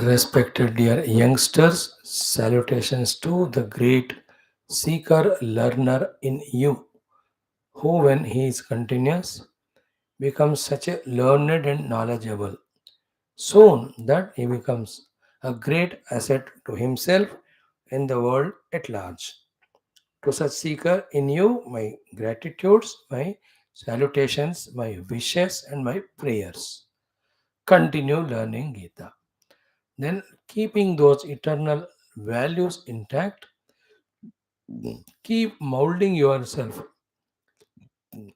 Respected dear youngsters, salutations to the great seeker learner in you, who, when he is continuous, becomes such a learned and knowledgeable, soon that he becomes a great asset to himself and the world at large. To such seeker in you, my gratitudes, my salutations, my wishes, and my prayers. Continue learning Gita. Then, keeping those eternal values intact, keep molding yourself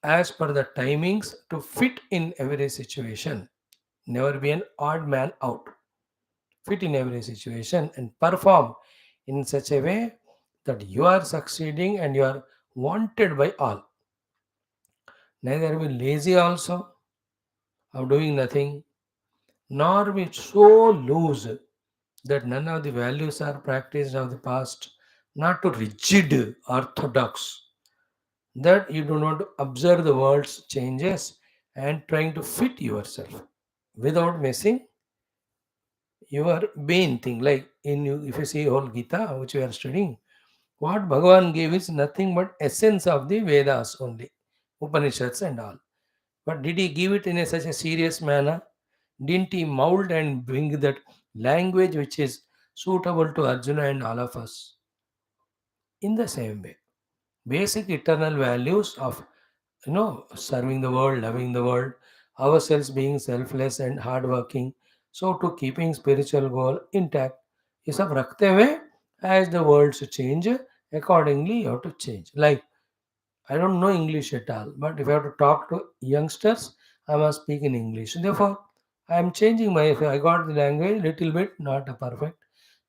as per the timings to fit in every situation. Never be an odd man out. Fit in every situation and perform in such a way that you are succeeding and you are wanted by all. Neither be lazy also of doing nothing, nor be so loose that none of the values are practiced of the past, not too rigid, orthodox, that you do not observe the world's changes and trying to fit yourself without missing your main thing. Like in you, if you see whole Gita, which we are studying, what Bhagavan gave is nothing but essence of the Vedas only, Upanishads and all. But did he give it in such a serious manner? Didn't he mold and bring that language which is suitable to Arjuna and all of us? In the same way, basic eternal values of serving the world, loving the world, ourselves being selfless and hardworking, so to keeping spiritual goal intact. ये सब रखते हुए as the world to change accordingly you have to change. Like I don't know English at all, but if I have to talk to youngsters, I must speak in English. Therefore, I am changing my. I got the language little bit, not a perfect,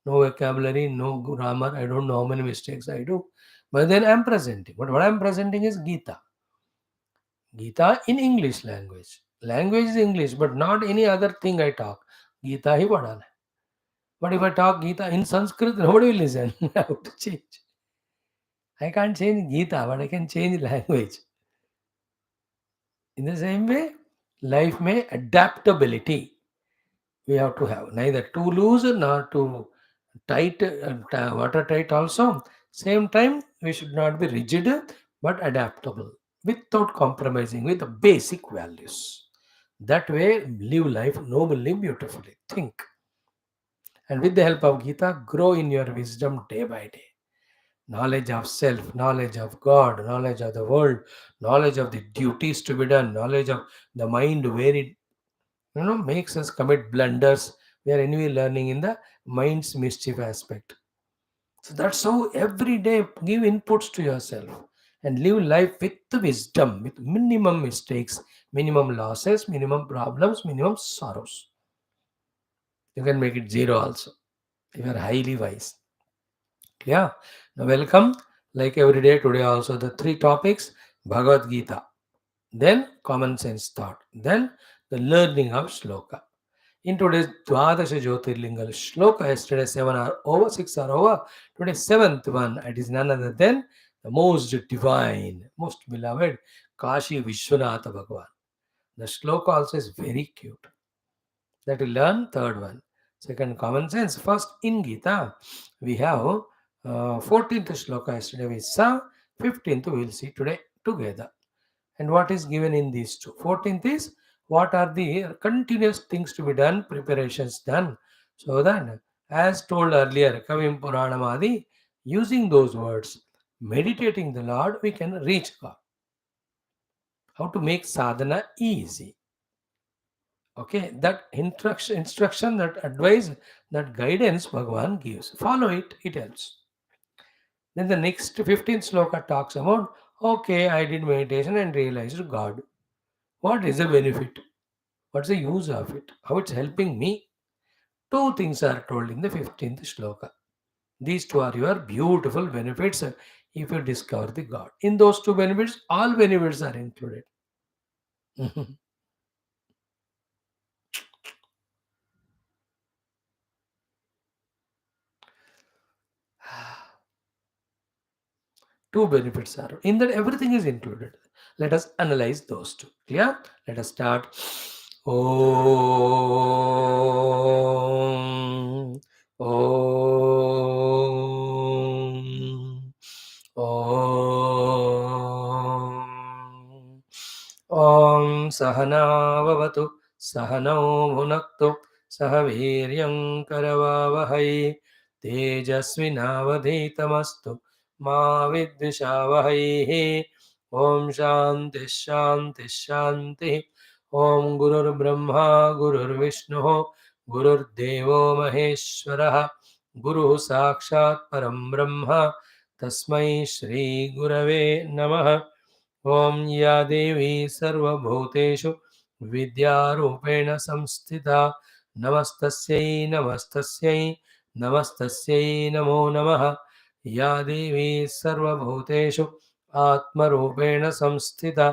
no vocabulary, no grammar. I don't know how many mistakes I do, but then I am presenting. But what I am presenting is Gita. Gita in English language. Language is English, but not any other thing I talk. Gita hi padhana. But if I talk Gita in Sanskrit, nobody will listen. I have to change. I can't change Gita, but I can change language. In the same way, life may adaptability we have to have. Neither too loose nor too tight, watertight also. Same time, we should not be rigid but adaptable without compromising with the basic values. That way, live life nobly, beautifully. Think. And with the help of Gita, grow in your wisdom day by day. Knowledge of self, knowledge of God, knowledge of the world, knowledge of the duties to be done, knowledge of the mind where it makes us commit blunders. We are anyway learning in the mind's mischief aspect. So that's how every day give inputs to yourself and live life with the wisdom, with minimum mistakes, minimum losses, minimum problems, minimum sorrows. You can make it zero also. You are highly wise. Yeah. Now welcome. Like every day, today also the three topics: Bhagavad Gita, then common sense thought, then the learning of shloka. In today's Dwadasha Jyothirlinga shloka, yesterday 7 are over, 6 are over. Today, seventh one, it is none other than the most divine, most beloved Kashi Vishwanatha Bhagavan. The shloka also is very cute. That we learn, third one. Second, common sense. First, in Gita, we have 14th shloka yesterday we saw, 15th we will see today together. And what is given in these two? 14th is what are the continuous things to be done, preparations done, so that, as told earlier, Kavim Puranamadi, using those words, meditating the Lord, we can reach God. How to make sadhana easy. Okay, that instruction, that advice, that guidance Bhagavan gives. Follow it, it helps. Then the next 15th sloka talks about, okay, I did meditation and realized God. What is the benefit? What's the use of it? How it's helping me? Two things are told in the 15th shloka. These two are your beautiful benefits if you discover the God. In those two benefits, all benefits are included. Two benefits are in that everything is included. Let us analyze those two. Clear? Let us start. Om सहनाववतु सहनौ भुनक्तु सह वीर्यं करवावहै तेजस्विनावधीतमस्तु मा विद्विषावहैः ॐ शान्तिः शान्तिः शान्तिः ॐ गुरुर्ब्रह्मा गुरुर्विष्णुः गुरुर्देवो महेश्वरः गुरुः साक्षात् परं ब्रह्म तस्मै श्रीगुरवे नमः ॐ या देवी सर्वभूतेषु विद्यारूपेण संस्थिता नमस्तस्यै नमस्तस्यै नमस्तस्यै नमो नमः या देवी सर्वभूतेषु आत्मरूपेण संस्थिता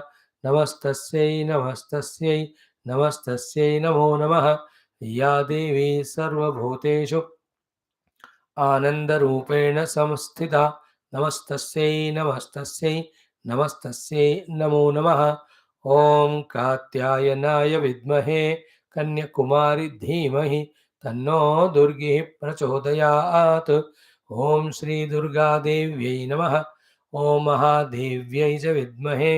नमस्तस्यै नमस्तस्यै नमस्तस्यै नमो नमः या देवी सर्वभूतेषु आनन्दरूपेण संस्थिता नमस्तस्यै नमस्तस्यै नमस्तस्यै नमो नमः ॐ कात्यायनाय विद्महे कन्याकुमारी धीमहि तन्नो दुर्गिः प्रचोदयात् ॐ श्रीदुर्गादेव्यै नमः ॐ महादेव्यै च विद्महे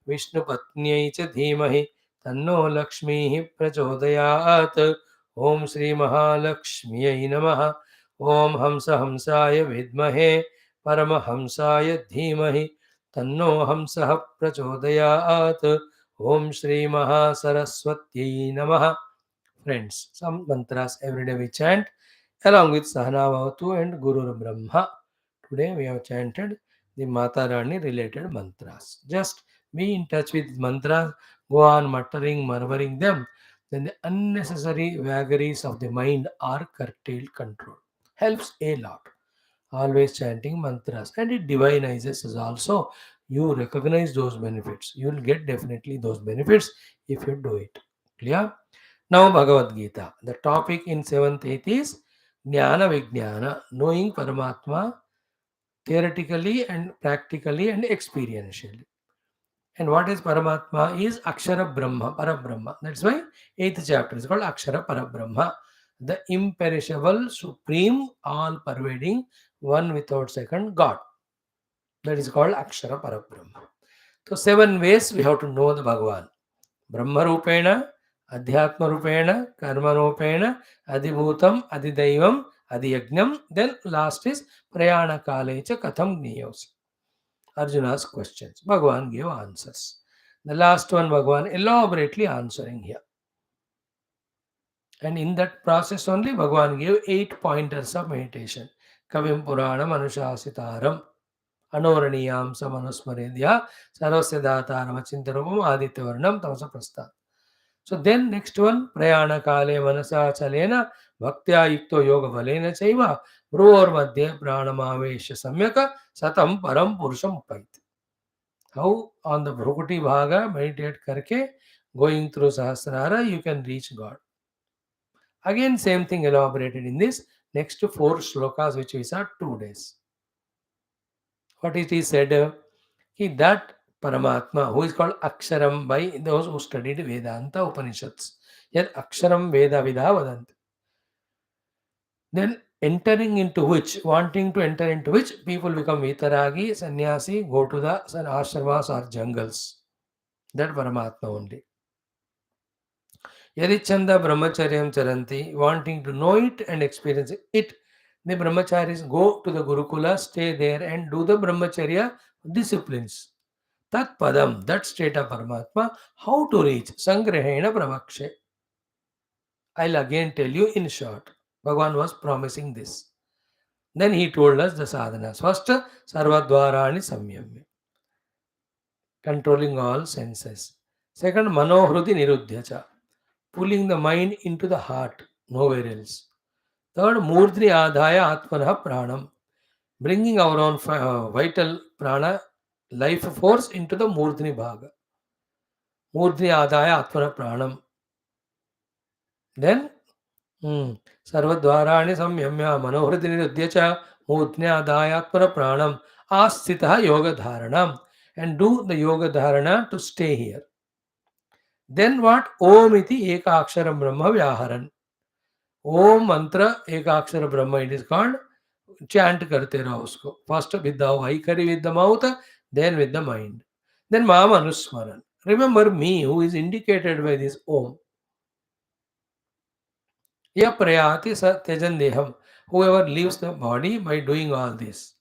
विष्णुपत्न्यै च धीमहि तन्नो लक्ष्मीः प्रचोदयात् ॐ श्रीमहालक्ष्म्यै नमः ॐ हंसाय विद्महे परमहंसाय धीमहि तन्नो हंसः प्रचोदयात् ॐ श्रीमहासरस्वत्यै नमः. Friends, some mantras every day we chant along with Sahana Bhavatu and Guru Brahma. Today we have chanted the Mata Rani related mantras. Just be in touch with mantras, go on muttering, murmuring them, then the unnecessary vagaries of the mind are curtailed, controlled. Helps a lot. Always chanting mantras and it divinizes us also. You recognize those benefits. You will get definitely those benefits if you do it. Clear? Now Bhagavad Gita. The topic in 7th 8th is Jnana Vijnana, knowing Paramatma theoretically and practically and experientially. And what is Paramatma is Akshara Brahma, Parabrahma. That's why 8th chapter is called Akshara Parabrahma, the imperishable, supreme, all pervading, one without second God. That is called Akshara Parabrahma. So 7 ways we have to know the Bhagavan. Brahma Rupena, Adhyatma Rupena, Karma Rupena, Adibhutam, Adidaivam, Adiyajnam. Then last is Prayana Kalecha Katham Gniyos. Arjuna's questions. Bhagavan gave answers. The last one, Bhagavan elaborately answering here. And in that process only, Bhagavan gave 8 pointers of meditation. Kavim Puranam Anushasitaram, Anoraniyam Samanusmaredya, Sarvasya Dhataram Achintarupam Adityavarnam Tamasa Prastha. So then next one, Prayana Kale Manasa Chalena, Bhaktya Yukto Yoga Valena Chaiva, Bhruvar Madhya Pranamavesha Samyaka, Satam Param Purusham Upait. How on the Bhrukuti Bhaga meditate karke, going through Sahasrara, you can reach God. Again, same thing elaborated in this next 4 shlokas, which we saw 2 days. What it is said, that Paramatma, who is called Aksharam by those who studied Vedanta Upanishads, yet Aksharam Veda Vidha Vadant. Then entering into which, wanting to enter into which, people become Vitaragi, Sannyasi, go to the ashramas or jungles. That Paramatma only. Yadichanda Brahmacharyam Charanti, wanting to know it and experience it, the Brahmacharis go to the Gurukula, stay there and do the Brahmacharya disciplines. Tat Padam, that state of Paramatma, how to reach? Sangrahena Pravakshe. I'll again tell you in short. Bhagavan was promising this. Then he told us the sadhanas. First, Sarvadvarani Samyamya, controlling all senses. Second, Manohrudi Niruddhyacha, pulling the mind into the heart, nowhere else. Third, Murdhri Adhaya Atmanaha Pranam, bringing our own vital prana, life force into the Murdhni Bhaga. Murdhni Adhaya Atmanaha Pranam. Then, Sarvadvarani Samyamya Manohridi Niruddhyacha Murdhni Adhaya Atmanaha Pranam Asthitaha Yoga Dharanam, and do the Yoga Dharana to stay here. Then what? Om iti Eka Aksharam Brahma Vyaharan. Om mantra Eka Akshara Brahma, it is called. Chant karte raho usko. First with the vaikari, with the mouth, then with the mind. Then Maam Anusmaran. Remember me, who is indicated by this Om. Ya prayati sa tejan deham. Whoever leaves the body by doing all this,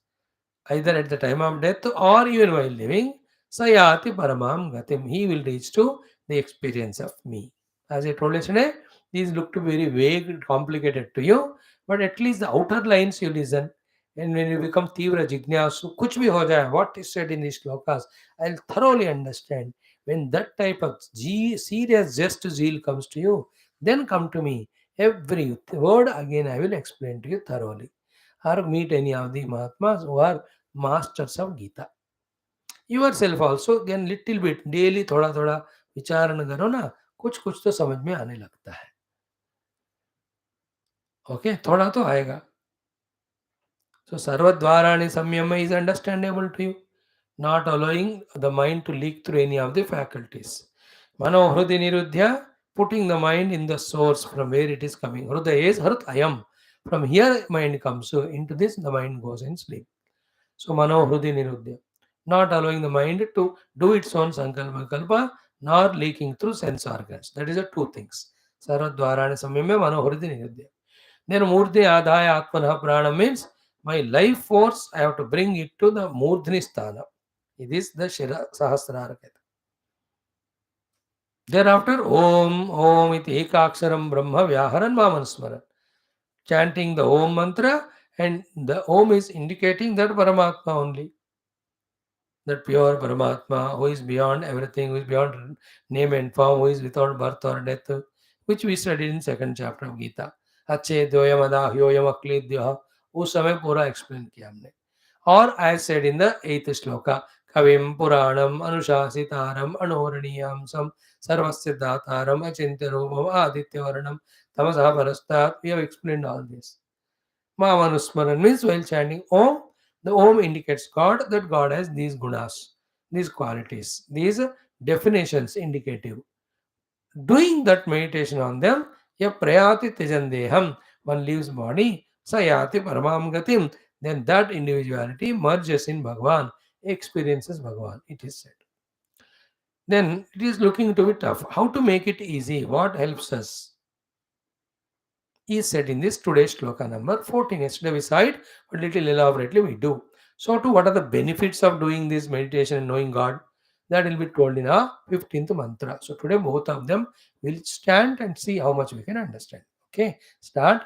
either at the time of death or even while living, sayati paramam gatim. He will reach to the experience of me. As I told yesterday, these look to be very vague and complicated to you, but at least the outer lines you listen. And when you become Tivra Jignasu, kuch bhi ho jaye, what is said in these slokas, I'll thoroughly understand. When that type of serious just zeal comes to you, then come to me. Every word again I will explain to you thoroughly. Or meet any of the Mahatmas who are masters of Gita. Yourself also again little bit daily थोड़ा थोड़ा विचारण करो ना, कुछ कुछ तो समझ में आने लगता है. ओके, थोड़ा तो आएगा. So sarvadvarani samyama is understandable to you, not allowing the mind to leak through any of the faculties. Mano hrudi nirudhya, putting the mind in the source from where it is coming. Hrudaya is hrutayam. From here mind comes, so into this the mind goes in sleep. So mano hrudi nirudhya, not allowing the mind to do its own sankalpa kalpa, nor leaking through sense organs. That is the two things. Sarvadvarani samyama mano hrudi nirudhya. Then Murti Adhaya Atmana Prana means my life force, I have to bring it to the Murdhni Sthana. It is the Shira Sahasrara. Thereafter, Om iti Ekaksharam Brahma Vyaharan Mamanasmaran. Chanting the Om mantra, and the Om is indicating that Paramatma only. That pure Paramatma who is beyond everything, who is beyond name and form, who is without birth or death, which we studied in second chapter of Gita. अच्छे द्वयम अदा ह्योयम अक्लेद्य, उस समय पूरा explain किया हमने. और I said in the 8th shloka, कविम पुराणम अनुशासितारम अनोरणीयम सम सर्वस्य दातारम अचिंत्य रूपम आदित्य वर्णम तमसः परस्तात्. We have explained all this. Mamanusmaran means while chanting Om, the Om indicates God, that God has these gunas, these qualities, these definitions indicative. Doing that meditation on them, ya prayati tejandeham, one leaves body, sayati paramam gatim, then that individuality merges in Bhagavan, experiences Bhagavan, it is said. Then it is looking to be tough. How to make it easy? What helps us? Is said in this today's shloka number 14. Yesterday we saw it, but little elaborately we do. So, to what are the benefits of doing this meditation and knowing God? That will be told in our 15th mantra. So, today both of them will stand and see how much we can understand. Okay, start.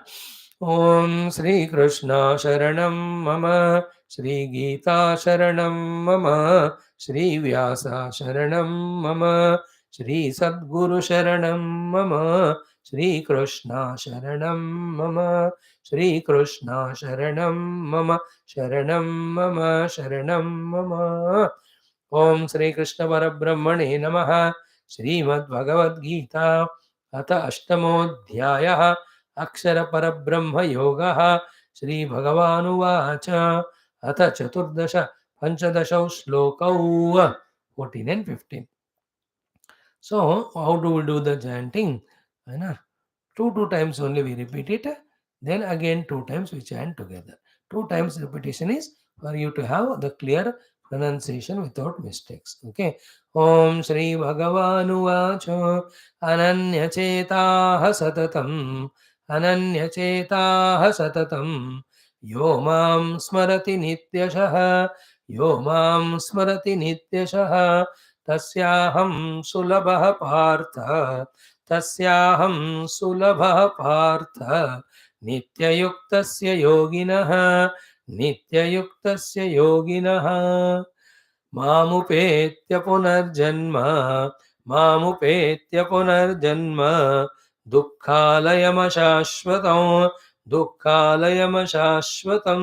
Om Sri Krishna Sharanam Mama, Sri Geetha Sharanam Mama, Sri Vyasa Sharanam Mama, Sri Sadguru Sharanam Mama, Shri Krishna Sharanam Mama, Shri Krishna Sharanam Mama, Sharanam Mama, Sharanam Mama. Om Shri Krishna Parabrahmane Namaha. Srimad Bhagavad Gita Atha Ashtamodhyayah Akshara Parabrahma Yogaha. Shri Bhagavanu Vacha Atha Chaturdasha Panchadashau Slokau 14 and 15. So, how do we do the chanting? Two times only we repeat it, then again 2 times we chant together. 2 times repetition is for you to have the clear pronunciation without mistakes. Okay. Om Shri Bhagavanu Vacho Ananya Chetaha Satatam Ananya Chetaha Satatam Yo Mam Smarati Nityashaha Yo Mam Smarati Nityashaha Tasyaham Sulabha Partha तस्याहं सुलभः पार्थ नित्ययुक्तस्य योगिनः नित्ययुक्तस्य योगिनः मामुपेत्य पुनर्जन्म मामुपेत्य पुनर्जन्म दुःखालयमशाश्वतं दुःखालयमशाश्वतं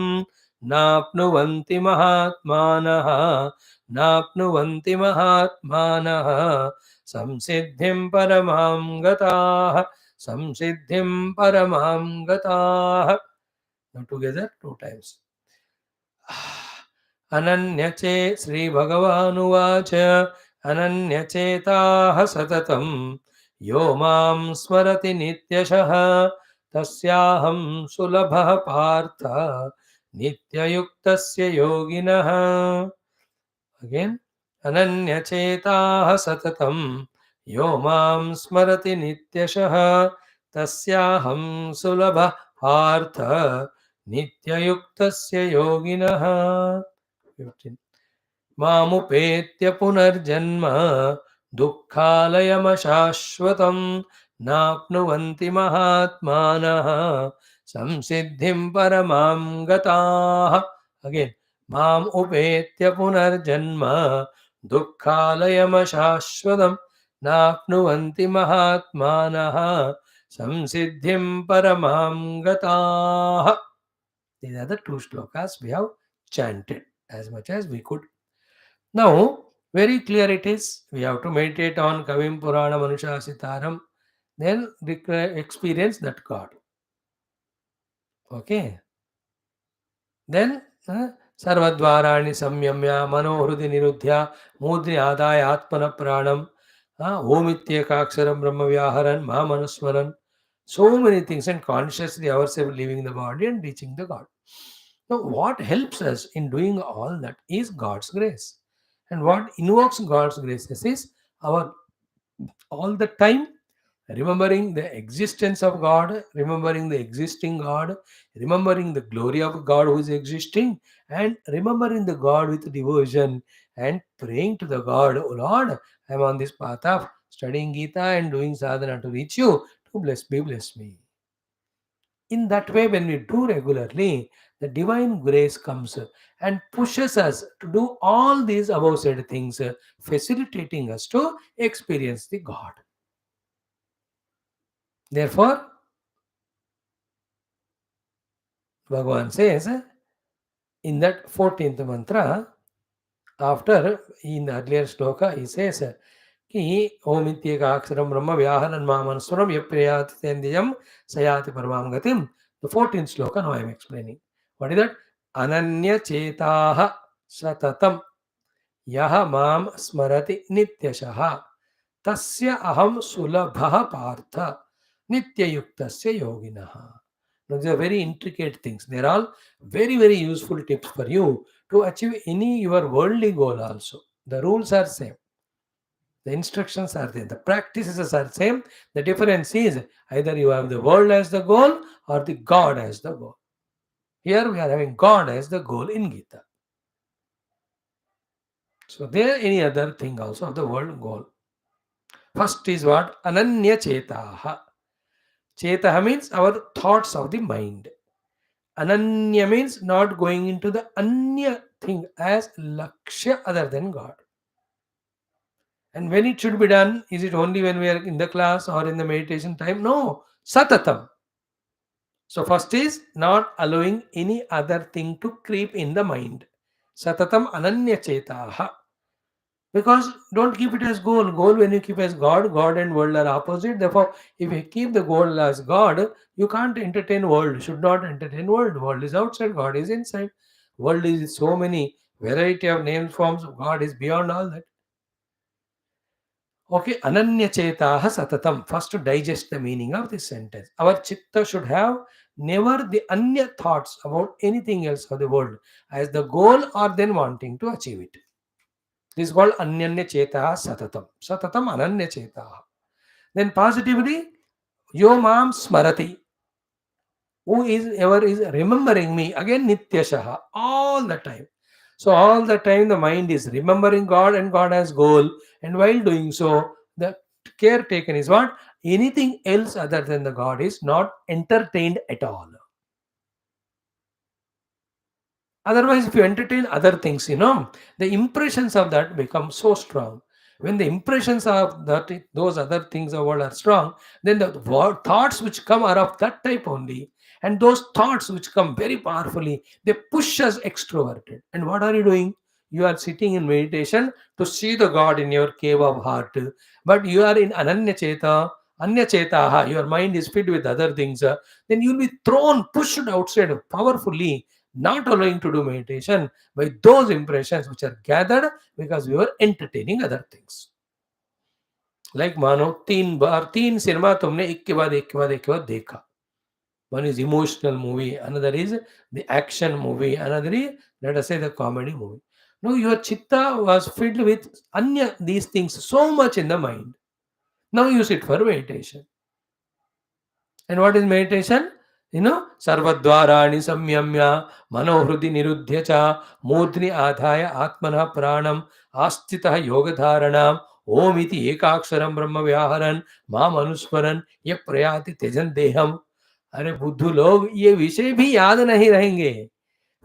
नाप्नुवन्ति महात्मानः नाप्नुवन्ति महात्मानः संसिद्धिं परमां गताः संसिद्धिं परमां गताः. Now together 2 times. अनन्यचे Shri भगवानुवाच अनन्यचेताः सततं यो मां स्मरति नित्यशः तस्याहं सुलभः पार्थ नित्ययुक्तस्य योगिनः. Again, अनन्यचेताः सततं यो मां स्मरति नित्यशः तस्याहं सुलभः पार्थ नित्ययुक्तस्य योगिनः. 15. मामुपेत्य पुनर्जन्म दुःखालयमशाश्वतं नाप्नुवन्ति महात्मानः संसिद्धिं परमां गताः. अगेन, माम उपेत्य पुनर्जन्म दुःखालयमशाश्वतं नाप्नुवन्ति महात्मानः संसिद्धिं परमां गताः. These are the two shlokas we have chanted as much as we could. Now, very clear it is. We have to meditate on Kavim Purana Manushasitaram, then experience that God. Okay. Then Sarvadvarani Samyamya Manohrudi Niruddhya Mudri Adaya Atmana Pranam Omityakaksharam Brahma Vyaharan Mahamanuswaran. So many things, and consciously ourselves leaving the body and reaching the God. Now, what helps us in doing all that is God's grace. And what invokes God's grace is our all the time remembering the existence of God, remembering the existing God, remembering the glory of God who is existing, and remembering the God with devotion and praying to the God, oh Lord, I am on this path of studying Geetha and doing sadhana to reach you, to bless me, bless me. In that way, when we do regularly, the divine grace comes and pushes us to do all these above said things, facilitating us to experience the God. Therefore, Bhagavan says in that 14th mantra, after in the earlier shloka, he says, Ki Om Ityeka Aksharam Brahma Vyaharan Mamansuram Yapriyati Tendiyam Sayati Paramam Gatim. The 14th shloka, now I am explaining. What is that? Ananya Chetaha Satatam Yaha Mam Smarati Nityashaha Tasya Aham Sulabha Partha Nityayuktasya Yoginaha. Now, these are very intricate things. They are all very, very useful tips for you to achieve any your worldly goal also. The rules are same. The instructions are there. The practices are same. The difference is either you have the world as the goal or the God as the goal. Here we are having God as the goal in Gita. So there any other thing also of the world goal. First is what? Ananya Chetaha. Chetaha means our thoughts of the mind. Ananya means not going into the anya thing as lakshya other than God. And when it should be done, is it only when we are in the class or in the meditation time? No, satatam. So first is not allowing any other thing to creep in the mind. Satatam ananya chetaha. Because don't keep it as goal. Goal when you keep as God, God and world are opposite. Therefore, if you keep the goal as God, you can't entertain world. Should not entertain world. World is outside, God is inside. World is so many variety of names, forms. God is beyond all that. Okay, ananya chetaha satatam. First to digest the meaning of this sentence. Our chitta should have never the anya thoughts about anything else of the world as the goal or then wanting to achieve it. This is called anyanya chetaha satatam. Satatam ananya chetaha. Then positively, yo mam smarati. Who is ever is remembering me. Again nityashaha. All the time. So all the time the mind is remembering God and God has goal. And while doing so, the care taken is what? Anything else other than the God is not entertained at all. Otherwise, if you entertain other things, the impressions of that become so strong. When the impressions of that those other things of world are strong, then the thoughts which come are of that type only. And those thoughts which come very powerfully, they push us extroverted. And what are you doing? You are sitting in meditation to see the God in your cave of heart. But you are in Ananya Cheta, Anya Chetaha, your mind is filled with other things. Then you will be thrown, pushed outside powerfully, not allowing to do meditation by those impressions which are gathered because we were entertaining other things. Like मानो 3 cinema तुमने एक के बाद एक के बाद एक के बाद देखा. One is emotional movie, another is the action movie, another is, let us say, the comedy movie. No, your chitta was filled with anya these things so much in the mind. Now use it for meditation. And what is meditation? Sarvadvarani samyamya manohrudi niruddhya cha mudni adhaya atmana pranam astitah yogadharanam om iti ekaksharam brahma vyaharan माम अनुस्मरण ये प्रयाति त्यजन देहम. अरे बुद्धू लोग ये विषय भी याद नहीं रहेंगे.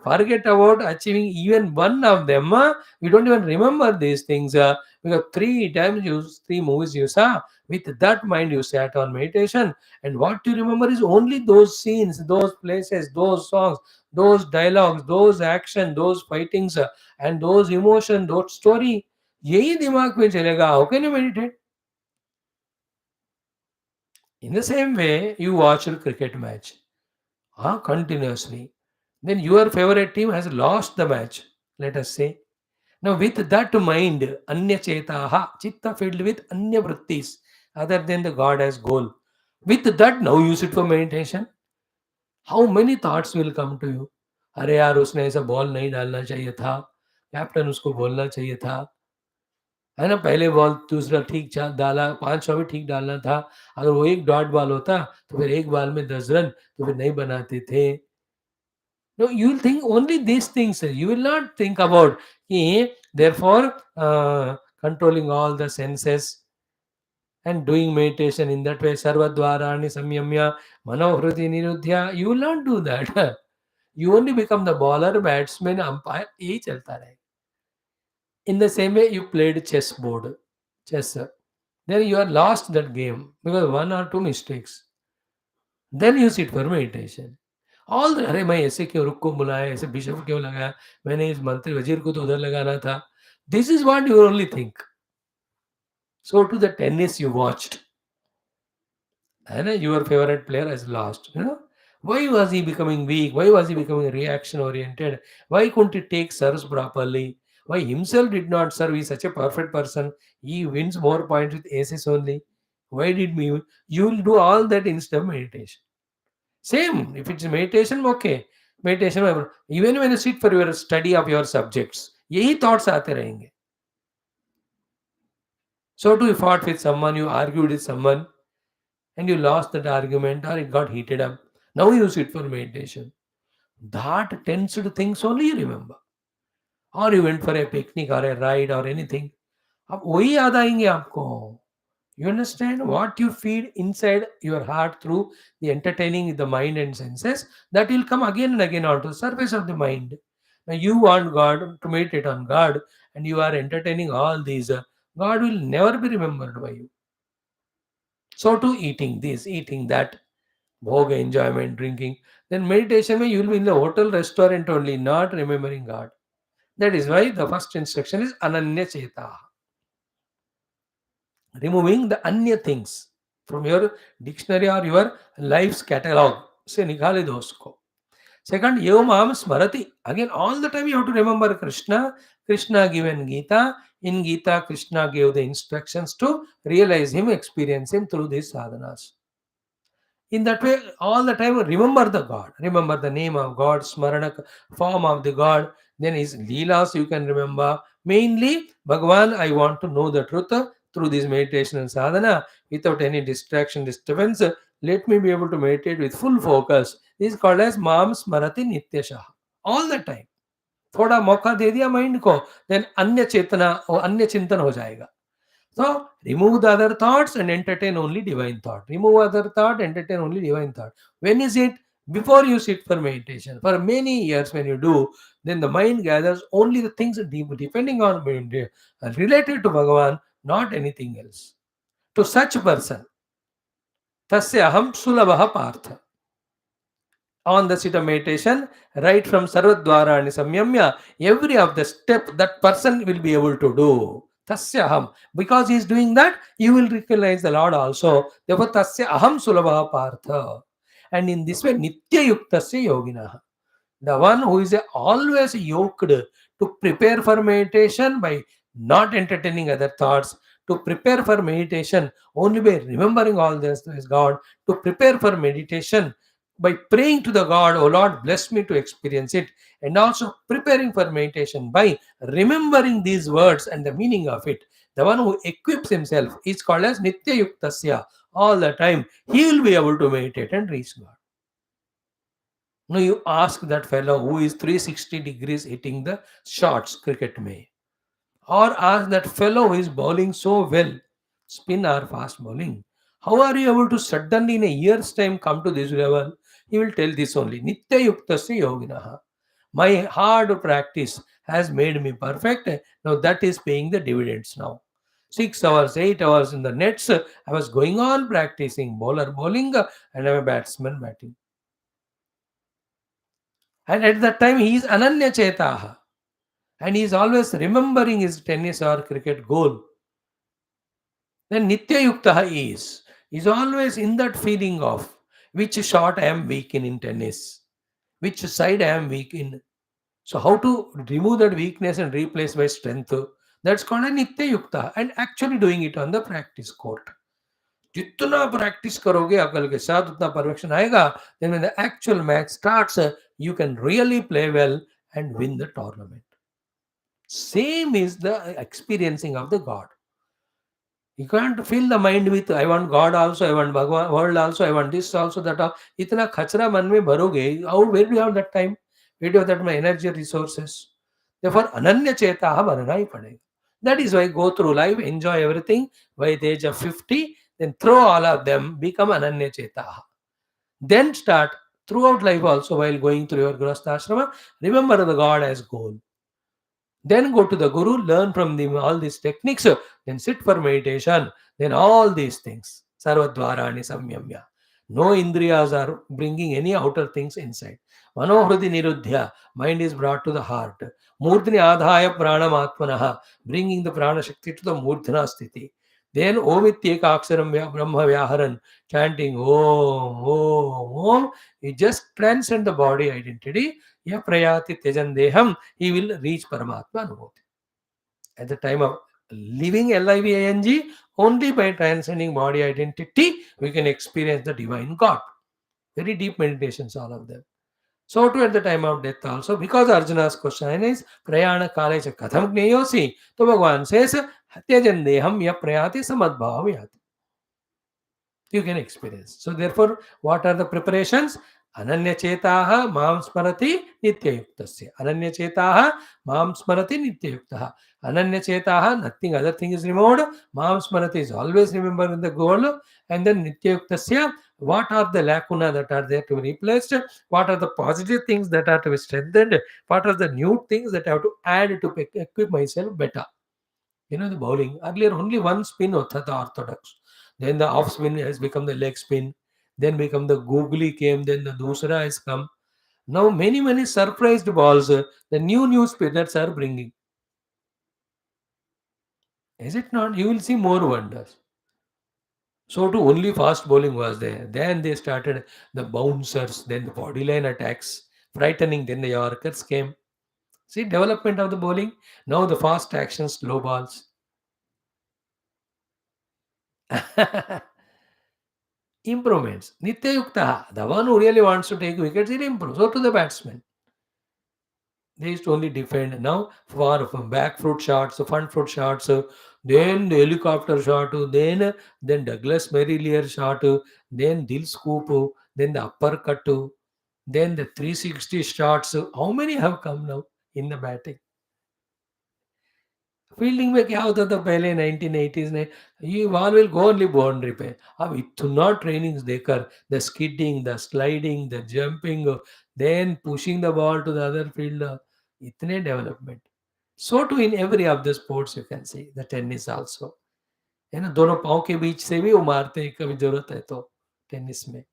Forget about achieving even one of them. You don't even remember these things. Because three movies you saw, with that mind you sat on meditation, and what you remember is only those scenes, those places, those songs, those dialogues, those action, those fightings, and those emotion, those story. यही दिमाग में चलेगा. How can you meditate? In the same way, you watch a cricket match continuously. Then your favorite team has lost the match, let us say. Now, with that mind, anya chetaha, chitta filled with anya vrittis, other than the God as goal. With that, now use it for meditation. How many thoughts will come to you? अरे यार उसने ऐसा ball नहीं डालना चाहिए था, captain उसको बोलना चाहिए था, है ना, पहले बॉल दूसरा ठीक डाला, 500 भी ठीक डालना था. अगर वो एक डॉट बॉल होता तो फिर एक बॉल में 10 रन तो फिर नहीं बनाते थे. No, you will think only these things. You will not think about therefore controlling all the senses and doing meditation in that way. Sarvadvarani samyamya manohriti niruddhya. You will not do that. You only become the bowler, batsman, umpire. यही चलता रहे. In the same way, you played chess. Then you are lost that game because one or two mistakes. Then you sit for meditation. All अरे मैं ऐसे क्यों रुक को बुलाया, ऐसे बिशप क्यों लगाया, मैंने इस मंत्री वजीर को तो उधर लगाना था. This is what you only think. So to the tennis you watched, है ना, your favourite player has lost. Why was he becoming weak? Why was he becoming reaction oriented? Why couldn't he take serves properly? Why himself did not serve? He's such a perfect person. He wins more points with aces only. Why did we? You will do all that instead of meditation. Same, if it's meditation, okay. Meditation में even when you sit for your study of your subjects, यही thoughts आते रहेंगे. So too, you fought with someone, you argued with someone, and you lost that argument or it got heated up. Now you sit for meditation. That tensed things only you remember. Or you went for a picnic or a ride or anything. अब वही याद आएंगे आपको. You understand what you feed inside your heart through the entertaining the mind and senses, that will come again and again onto the surface of the mind. Now you want God to meditate on God and you are entertaining all these. God will never be remembered by you. So to eating this, eating that, bhoga, enjoyment, drinking. Then meditation you will be in the hotel restaurant only, not remembering God. That is why the first instruction is ananya cheta. Removing the anya things from your dictionary or your life's catalog से निकाले दो उसको. Second, एवं माम स्मरति. Again, all the time you have to remember Krishna. Krishna given Geetha. In Geetha, Krishna gave the instructions to realize him, experience him through these sadhanas. In that way, all the time remember the God. Remember the name of God, smarana, form of the God. Then his leelas you can remember. Mainly, Bhagavan, I want to know the truth through this meditation and sadhana without any distraction, disturbance. Let me be able to meditate with full focus. This is called as Mam Smarati Nityasha. All the time. थोड़ा मौका दे दिया mind को, then अन्य चेतना और अन्य चिंतन हो जाएगा. So remove the other thoughts and entertain only divine thought. Remove other thought, entertain only divine thought. When is it? Before you sit for meditation. For many years when you do, then the mind gathers only the things depending on related to Bhagavan, not anything else. To such person, tasya aham sulabha partha. On the seat of meditation, right from Sarvadvara and Samyamya, every of the step that person will be able to do. Tasya aham. Because he is doing that, you will recognize the Lord also. Therefore, tasya aham sulabha partha. And in this way, nitya yuktasya yoginaha. The one who is always yoked to prepare for meditation by not entertaining other thoughts, to prepare for meditation only by remembering all this is God, to prepare for meditation by praying to the God, oh Lord, bless me to experience it, and also preparing for meditation by remembering these words and the meaning of it. The one who equips himself is called as Nitya Yuktasya. All the time, he will be able to meditate and reach God. Now you ask that fellow who is 360 degrees hitting the shots, cricket may, or ask that fellow who is bowling so well, spin or fast bowling. How are you able to suddenly in a year's time come to this level? He will tell this only. Nitya yuktasya yoginaha. My hard practice has made me perfect. Now that is paying the dividends now. 6 hours, 8 hours in the nets. I was going on practicing bowler bowling and I'm a batsman batting. And at that time he is ananya chetaha. And he is always remembering his tennis or cricket goal. Then Nitya Yukta is always in that feeling of which shot I am weak in tennis, which side I am weak in. So how to remove that weakness and replace by strength? That's called a Nitya Yukta, and actually doing it on the practice court. जितना practice करोगे अकल के साथ उतना perfection आएगा. Then when the actual match starts, you can really play well and win the tournament. Same is the experiencing of the God. You can't fill the mind with I want God also, I want Bhagwan, world also, I want this also, that all. इतना खचरा मन में भरोगे, how where do you have that time? Where do you have that my energy resources? Therefore, ananya cheta बनना ही पड़ेगा. That is why go through life, enjoy everything. By the age of 50, then throw all of them, become ananya cheta. Then start throughout life also while going through your grahastha ashrama, remember the God as goal. Then go to the Guru, learn from them all these techniques, then sit for meditation, then all these things. Sarvadvarani samyamya. No indriyas are bringing any outer things inside. Manohrudi niruddhya, mind is brought to the heart. Murdhani adhaya pranamatmanaha, bringing the prana shakti to the murdhana sthiti. Then omityeka aksharam brahma vyaharan, chanting Om, Om, Om. You just transcend the body identity. Ya prayati tejan deham, he will reach Paramatma Anubhuti. At the time of living living, only by transcending body identity, we can experience the divine God. Very deep meditations, all of them. So too at the time of death also, because Arjuna's question is, Prayana Kalecha Katham Gneyosi, so Bhagavan says, Tejan deham ya prayati samadbhavayati. You can experience. So therefore, what are the preparations? Ananya chetaha mam smarati nityayuktasya. Ananya chetaha mam smarati nityayuktaha. Ananya chetaha, nothing other thing is removed. Mam smarati is always remembering the goal. And then nityayuktasya, what are the lacuna that are there to be replaced? What are the positive things that are to be strengthened? What are the new things that I have to add to equip myself better? You know, the bowling, earlier only one spin was the orthodox. Then the off spin has become the leg spin. Then become the googly came. Then the dusra has come. Now many surprised balls. The new spinners are bringing. Is it not? You will see more wonders. So too only fast bowling was there. Then they started the bouncers. Then the body line attacks, frightening. Then the Yorkers came. See development of the bowling. Now the fast action, slow balls. Improvements. Nityayukta, the one who really wants to take wickets, it improves. So to the batsman. They used to only defend. Now for back foot shots, front foot shots, then the helicopter shot, then Douglas Merrilear shot, then Dil scoop, then the uppercut, then the 360 shots. How many have come now in the batting? Fielding में क्या होता था पहले 1980s में ये ball will go only boundary पे अब इतना ट्रेनिंग्स देकर the skidding the sliding the jumping then pushing the ball to the other fielder इतने development so to in every of the sports you can see the tennis also है ना दोनों पाँव के बीच से भी वो मारते हैं कभी जरूरत है तो टेनिस में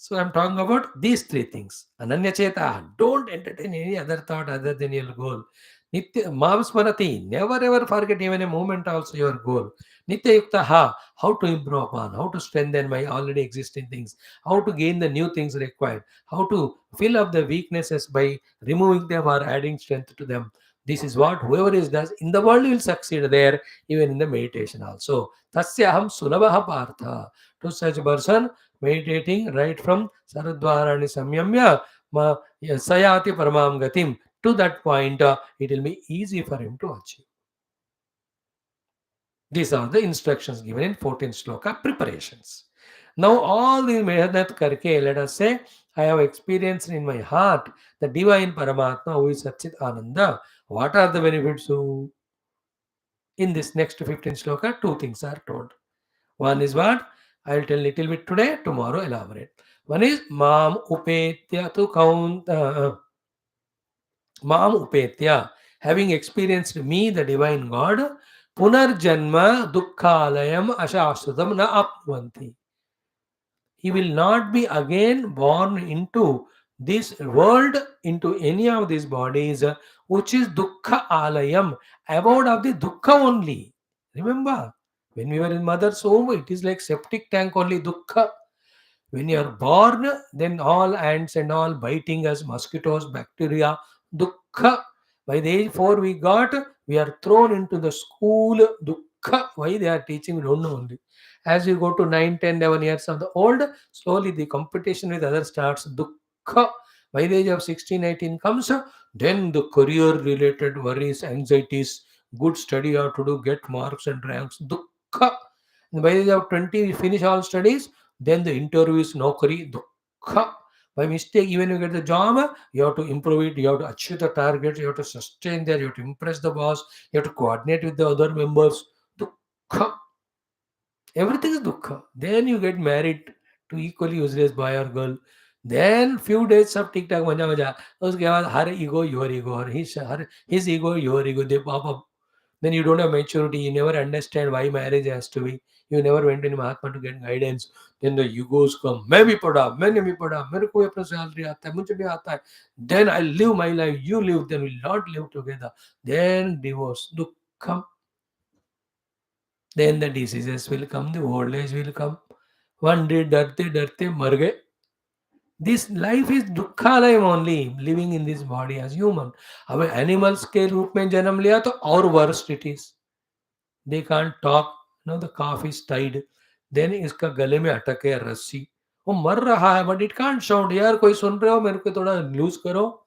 So I'm talking about these three things. Ananya Cheta, don't entertain any other thought other than your goal. Nitya Mam Smarati, never ever forget even a moment also your goal. Nitya Yukta Ha, how to improve upon, how to strengthen my already existing things, how to gain the new things required, how to fill up the weaknesses by removing them or adding strength to them. This is what whoever is does in the world will succeed there, even in the meditation also. Tasyaham sulabha partha. To such person meditating right from Saradvarani Samyamya Sayati Paramam Gatim, to that point, it will be easy for him to achieve. These are the instructions given in 14th sloka preparations. Now, all these mehnat karke, let us say, I have experienced in my heart the divine Paramatma who is Satchit Ananda. What are the benefits? In this next 15th sloka, two things are told. One is what? I will tell little bit today, tomorrow elaborate. One is Mam Upetya to count. Mam Upetya, having experienced me, the divine God, Punarjanma Dukkhalayam Ashashrutam na apnuvanti. He will not be again born into this world, into any of these bodies, which is Dukkha Alayam, abode of the Dukkha only. Remember, when we were in mother's womb, it is like septic tank only Dukkha. When you are born, then all ants and all biting us, mosquitoes, bacteria, dukkha. By the age 4 we are thrown into the school, dukkha. Why they are teaching, we don't know only. As you go to 9, 10, 11 years of the old, slowly the competition with others starts, dukkha. By the age of 16, 18 comes, then the career related worries, anxieties, good study you have to do, get marks and ranks, dukkha. And by the age of 20, we finish all studies, then the interview is nokari, dukkha. By mistake, even you get the job, you have to improve it, you have to achieve the target, you have to sustain there, you have to impress the boss, you have to coordinate with the other members. Dukkha. Everything is dukkha. Then you get married to equally useless boy or girl. Then few days of tic tac मजा मजा. उसके बाद her ego, your ego, or his ego, your ego, they pop up. Then you don't have maturity. You never understand why marriage has to be. You never went in Mahatma to get guidance. Then the egos come. मैं भी पढ़ा, मैंने भी पढ़ा, मेरे को अपना salary आता है, मुझे भी आता है. Then I live my life, you live, then we'll not live together. Then divorce, dukkha. Then the diseases will come, the old age will come. One day डरते डरते मर गए. This life is दुखालय only, living in this body as human. अब animals के रूप में जन्म लिया तो और worst it is. They can't talk. No, the calf is tied. Then इसका गले में अटक है रस्सी. वो मर रहा है, but it can't shout. यार कोई सुन रहे हो, मेरे को थोड़ा लूज करो.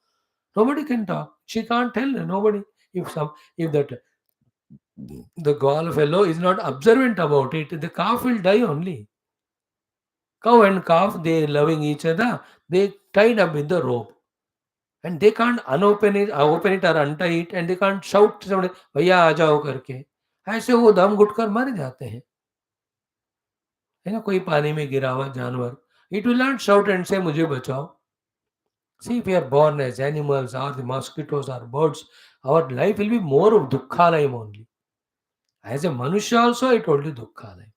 Nobody can talk. She can't tell nobody. If that the girl fellow is not observant about it, the calf will die only. Cow and calf, they loving each other. They tied up with the rope, and they can't open it or untie it, and they can't shout somebody, भैया आ जाओ करके. ऐसे वो दम घुटकर मर जाते हैं. है ना, कोई पानी में गिरा हुआ जानवर, it will not shout and say मुझे बचाओ. See, if we are born as animals or the mosquitoes or birds, our life will be more of dukkhalayam only. As a Manushya also, I told you dukkhalayam.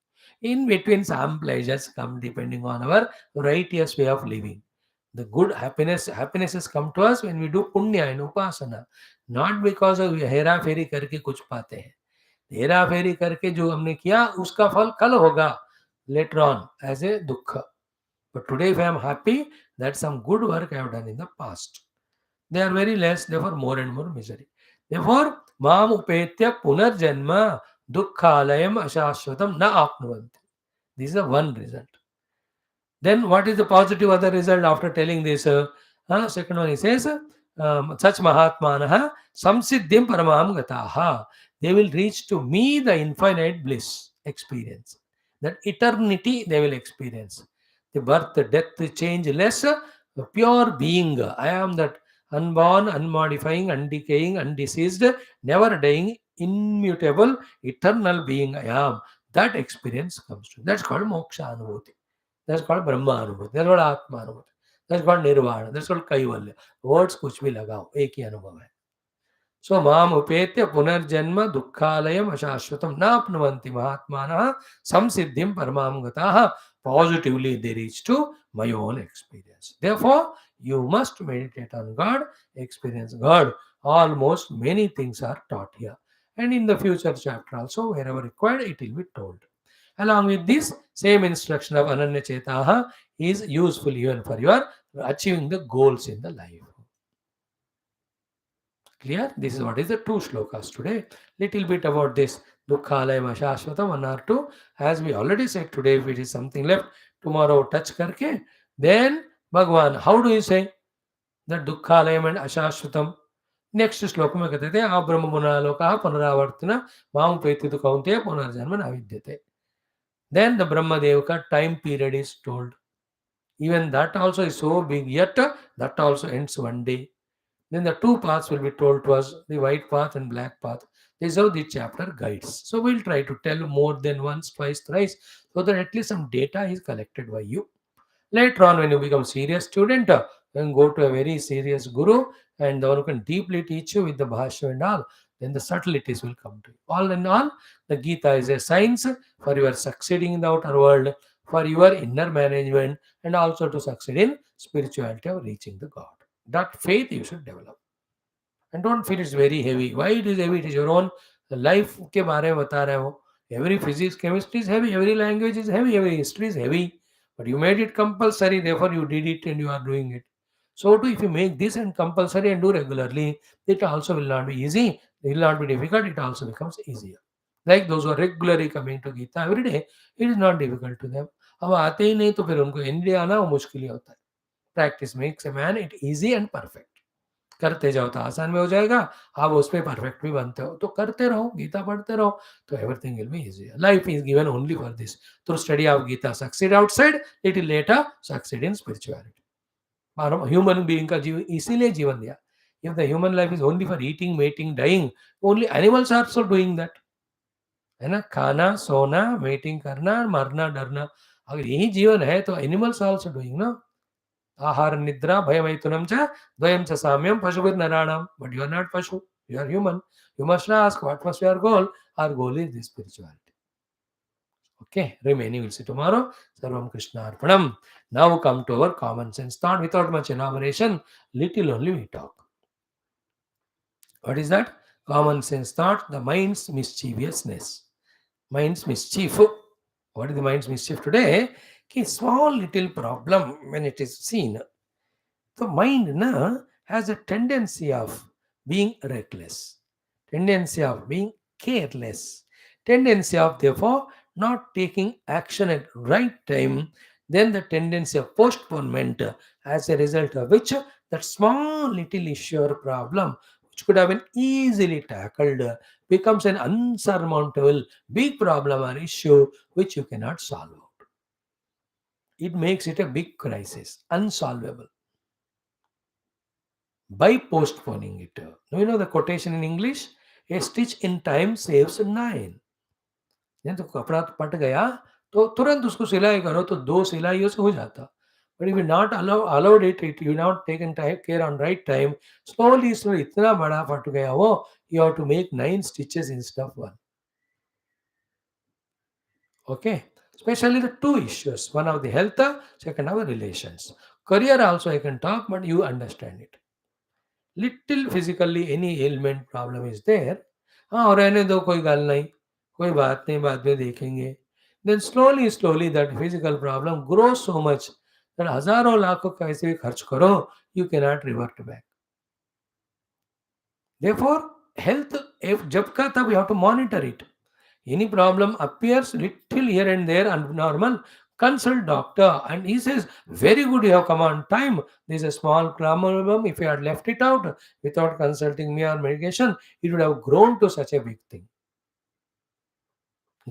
In between, some pleasures come depending on our righteous way of living. The good happinesses come to us when we do punya and upasana, not because of Hera फेरी करके कुछ पाते हैं. हेरा फेरी करके जो हमने किया उसका फल कल होगा, later on as a dukkha. But today, if I am happy, that some good work I have done in the past. They are very less, therefore more and more misery. Therefore, mam upetya punarjanma dukkhalayam ashashvatam na apnuvanti. This is the one result. Then what is the positive other result after telling this? Second one he says, such mahatmanaha samsiddhim paramaham gataha. They will reach to me the infinite bliss experience. That eternity they will experience. The birth, the death, the changeless, the pure being. I am that unborn, unmodifying, undecaying, undeceased, never dying, immutable, eternal being I am. That experience comes to. That's called moksha anubhuti. That's called Brahma Anubhuti. That's called Atma Anubhuti. That's called Nirvana. That's called Kaivalya. Words कुछ भी लगाओ, एक ही अनुभव है. So माम उपेत्य पुनर्जन्म दुःखालयम अशाश्वतम नाप्नुवन्ति महात्मानः संसिद्धिं परमां गताः. Positively they reach to my own experience. Therefore, you must meditate on God, experience God. Almost many things are taught here. And in the future chapter also, wherever required, it will be told. Along with this, same instruction of Ananya Chetaha is useful even for your achieving the goals in the life. Clear? This is what is the two shlokas today. Little bit about this. Dukkhalayam ashashvatam, one or two. As we already said today, if it is something left, tomorrow touch karke. Then Bhagwan, how do you say that dukkhalayam and ashashvatam? Next श्लोक में कहते थे आ ब्रह्म मुनालोका पुनरावर्तन माम पेति तो कौंते पुनर्जन्म न विद्यते. Then the Brahmadevaka time period is told. Even that also is so big, yet that also ends one day. Then the two paths will be told to us, the white path and black path. This is how the chapter guides. So we'll try to tell more than once, twice, thrice, so that at least some data is collected by you. Later on, when you become serious student, then go to a very serious guru and the one who can deeply teach you with the bhashya and all, then the subtleties will come to you. All in all, the Gita is a science for your succeeding in the outer world, for your inner management, and also to succeed in spirituality of reaching the God. That faith you should develop. And don't feel it's very heavy. Why it is heavy? It is your own life के बारे में बता रहे हो. Every physics, chemistry is heavy. Every language is heavy. Every history is heavy. But you made it compulsory. Therefore, you did it and you are doing it. So too, if you make this and compulsory and do regularly, it also will not be easy. It will not be difficult. It also becomes easier. Like those who are regularly coming to Gita every day, it is not difficult to them. अब आते ही नहीं तो फिर उनको ND आना वो मुश्किल ही होता है. Practice makes a man it easy and perfect. करते जाओ तो आसान में हो जाएगा. आप उस पर परफेक्ट भी बनते हो तो करते रहो, गीता पढ़ते रहो तो everything will be easy. Life is given only for this. Through study of Gita succeed outside, little later succeed in spirituality. Human being का जीव इसीलिए जीवन दिया. If the human life is only for eating, mating, dying, only animals are also doing that. है ना, खाना, सोना, mating करना, मरना, डरना. अगर यही जीवन है तो एनिमल्स आल्सो डूइंग ना. आहार निद्रा भयमैथुनं च द्वयं च साम्यं पशुभिर्नराणां. But you are not pashu, you are human. You must ask what was your goal. Our goal is this spirituality. Okay, remaining we'll see tomorrow. Sarvam Krishna Arpanam. Now we come to our common sense thought without much elaboration. Little only we talk. What is that? Common sense thought, the mind's mischievousness. Mind's mischief. What is the mind's mischief today? A small little problem when it is seen. The mind has a tendency of being reckless, tendency of being careless, tendency of therefore not taking action at right time, then the tendency of postponement, as a result of which that small little issue or problem which could have been easily tackled becomes an unsurmountable big problem or issue which you cannot solve out. It makes it a big crisis, unsolvable, by postponing it. Now, you know the quotation in English? A stitch in time saves nine. नहीं तो कपड़ा पट गया तो तुरंत उसको सिलाई करो तो 2 सिलाइयों से हो जाता. But if you not allowed it, you not taken care on right time, slowly इतना बड़ा फट गया वो, you have to make 9 stitches instead of 1. Okay, especially the two issues, one of the health, second of the relations. Career also I can talk, but you understand it. Little physically any ailment problem is there, हाँ रहने दो कोई गल नहीं, कोई बात नहीं, बाद में देखेंगे. Then slowly that physical problem grows so much that हजारों लाखों कैसे भी खर्च करो, you cannot revert back. Therefore health if जब का तब you have to monitor it. Any problem appears little here and there abnormal, consult doctor and he says very good, you have come on time. There is a small problem, if you had left it out without consulting me or medication, it would have grown to such a big thing.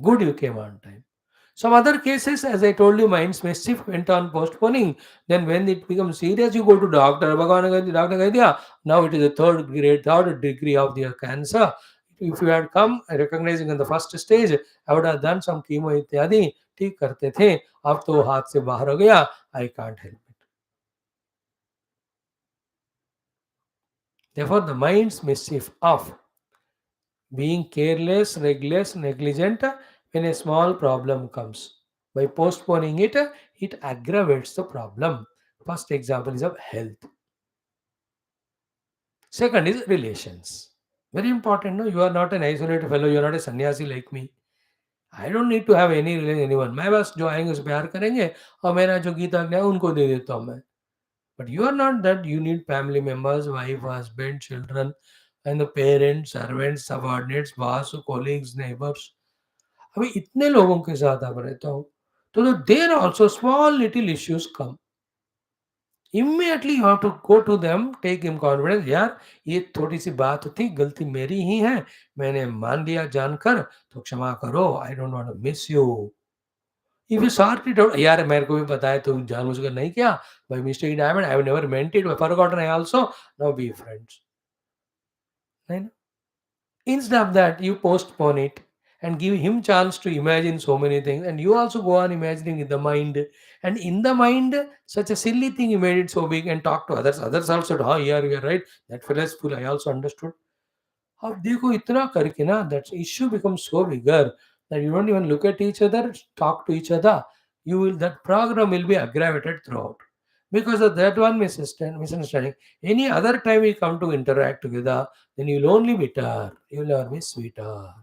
Good, you came on time. Some other cases, as I told you, mind's mischief went on postponing. Then when it becomes serious, you go to doctor. Doctor कह दिया, now it is a third degree of the cancer. If you had come recognizing in the first stage, I would have done some chemo इत्यादि, ठीक करते थे. अब तो हाथ से बाहर हो गया. I can't help it. Therefore, the mind's mischief of being careless, reckless, negligent when a small problem comes. By postponing it, it aggravates the problem. First example is of health. Second is relations. Very important. No, you are not an isolated fellow. You are not a sannyasi like me. I don't need to have any relation anyone. मैं बस जो आएंगे उस प्यार करेंगे और मेरा जो गीता ज्ञान उनको दे देता हूँ मैं. But you are not that. You need family members, wife, husband, children, and the parents, servants, subordinates, boss, colleagues, neighbours, अभी इतने लोगों के साथ आप रहता हो, तो there also small little issues come, immediately you have to go to them, take him confidence, यार ये थोड़ी सी बात थी, गलती मेरी ही है, मैंने मान लिया जानकर, तो क्षमा करो, I don't want to miss you. If you sort it out, यार मेरे को भी पता है तुम जानबूझकर नहीं किया, by mistake it happened, I have never meant it, I forgotten, I also, now be friends, है ना? Instead of that, you postpone it and give him chance to imagine so many things, and you also go on imagining in the mind. And in the mind, such a silly thing you made it so big, and talk to others. Others also, oh yeah, you are right. That fellow is fool. I also understood. अब देखो इतना करके ना, that issue becomes so bigger that you don't even look at each other, talk to each other. You will, that program will be aggravated throughout because of that one misunderstanding. Any other time we come to interact together, then you'll only be bitter. You'll never be sweeter.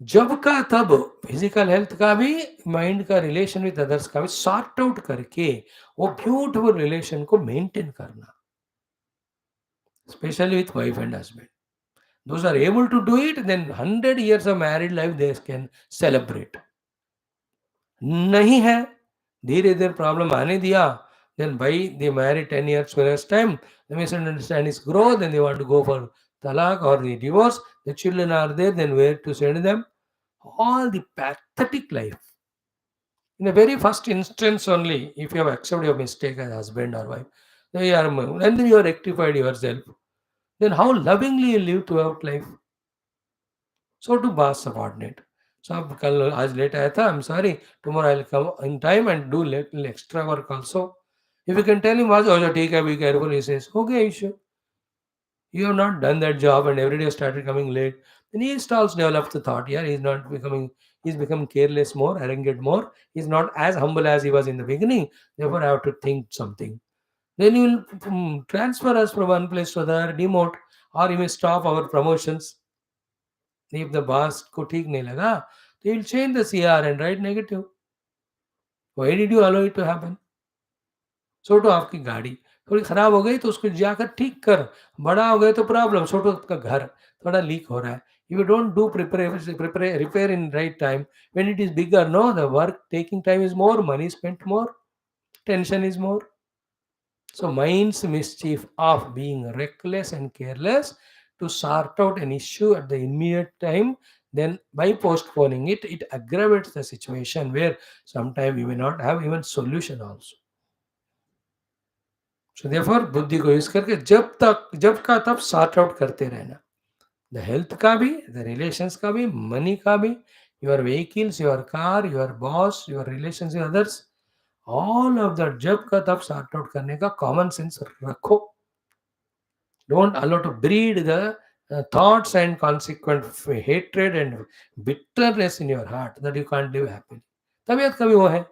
जब का तब physical health का भी, mind का, relation with others का भी sort out करके वो ब्यूटीफुल रिलेशन को मेंटेन करना, specially with wife and husband. Those are able to do it, then 100 years of married life they can celebrate. नहीं है, धीरे धीरे प्रॉब्लम आने दिया, then भाई they marry 10 years first time, the misunderstandings grow, then they want to go for talaq or the divorce, the children are there, then where to send them? All the pathetic life. In the very first instance only, if you have accepted your mistake as husband or wife, then you are, and then you are rectified yourself, then how lovingly you live throughout life. So to boss subordinate. So अब कल आज late आया था, I'm sorry, tomorrow I'll come in time and do little extra work also. If you can tell him, "अच्छा अच्छा ठीक है, be careful," he says, okay, issue. You have not done that job and every day started coming late. Then he starts develop the thought, yeah, he's become careless more, arrogant more. He's not as humble as he was in the beginning. Therefore, I have to think something. Then he will transfer us from one place to another, demote, or he may stop our promotions. If the boss को ठीक नहीं लगा, तो he'll change the CR and write negative. Why did you allow it to happen? छोटो आपकी गाड़ी थोड़ी खराब हो गई तो उसको जाकर ठीक कर, बड़ा हो गया तो प्रॉब्लम, छोटो आपका घर थोड़ा लीक हो रहा है, if you don't do prepare repair in right time, when it is bigger, no, the work taking time is more, money spent more, tension is more. So mind's mischief of being reckless and careless to sort out an issue at the immediate time, then by postponing it, it aggravates the situation where sometimes you may not have even solution also. So therefore बुद्धि को use करके जब का तब sort out करते रहना, the health का भी, द रिलेशंस का भी, मनी का भी, your vehicles, your car, your boss, your relations with others, all of that जब का तब सॉर्ट आउट करने का कॉमन सेंस रखो. Don't allow to breed the thoughts and consequent hatred and bitterness in your heart that you can't live happily. तबीयत कभी वो है,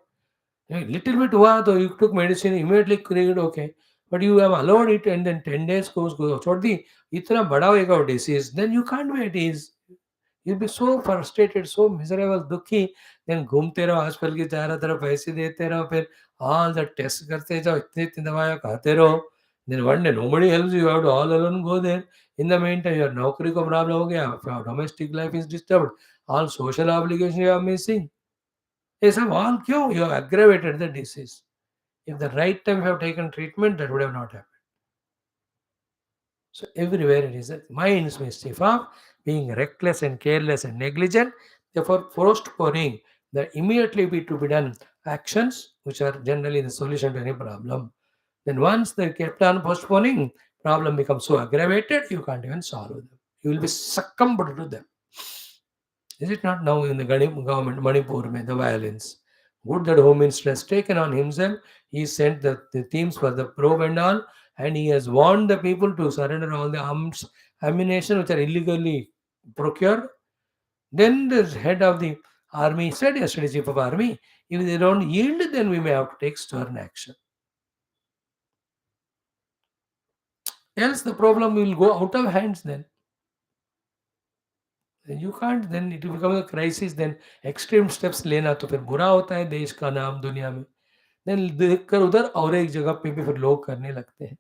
लिटिल बिट हुआ तो you took medicine, immediately create okay, but you have allowed it and then 10 days को उसको छोड़ दी, इतना बड़ा होएगा वो disease, then you can't be at ease, you'll be so frustrated, so miserable, दुखी, then घूमते रहो हॉस्पिटल की चारों तरफ, पैसे देते रहो, फिर all the टेस्ट करते जाओ, इतनी इतनी दवाइयाँ खाते रहो, then one day nobody helps you, you have to all alone go there. In the meantime, your नौकरी को प्रॉब्लम हो गया, your domestic life is disturbed, all social obligations you are missing. ये सब all क्यों? You have aggravated the disease. If the right time you have taken treatment, that would have not happened. So everywhere it is a mind's mischief of being reckless and careless and negligent, therefore postponing the immediately to be done actions, which are generally the solution to any problem. Then once they kept on postponing, problem becomes so aggravated, you can't even solve them. You will be succumbed to them. Is it not now in the government, Manipur, the violence? Good that Home Minister has taken on himself. He sent the teams for the probe and he has warned the people to surrender all the arms, ammunition which are illegally procured. Then the head of the army said yesterday, chief of army, if they don't yield, then we may have to take stern action. Else the problem will go out of hands then. You can't, then it will become a crisis, then extreme steps लेना तो फिर बुरा होता है देश का नाम दुनिया में. Then देखकर उधर और एक जगह पे भी फिर लोग करने लगते हैं.